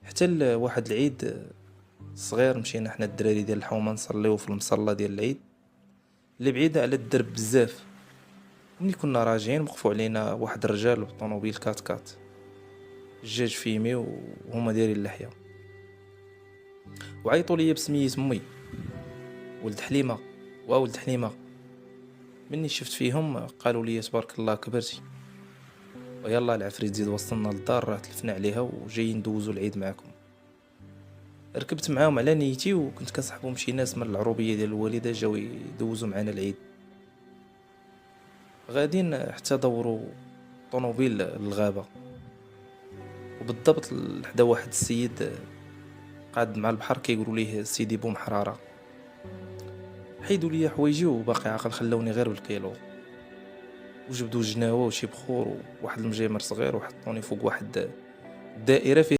حتى واحد العيد صغير مشينا حنا الدراري ديال الحومه نصليو في المصلى ديال العيد اللي بعيده على الدرب بزاف. ملي كنا راجعين وقفوا علينا واحد الرجال بطونوبيل كات كات الجاج فيمي وهما دايرين اللحيه، وعيطوا لي بسميت امي ولد حليمه وولد حليمه. مني شفت فيهم قالوا لي تبارك الله كبرتي، ويلا العفريت زيد وصلنا للدار راه تلفنا عليها وجايين ندوزو العيد معكم. ركبت معاهم على نيتي وكنت كنصحبهم شي ناس من العروبيه ديال الوالده جاو يدوزوا معنا العيد. غادين حتى دوروا طونوبيل للغابه، وبالضبط لحدا واحد السيد قاعد مع البحر كيقولوا ليه سيدي بوم حراره. حيدوا لي حوايجي وباقي عاقل خلوني غير بالكيلو، وجبدوا جناوه وشي بخور وواحد المجيمر صغير وحطوني فوق واحد الدائره فيه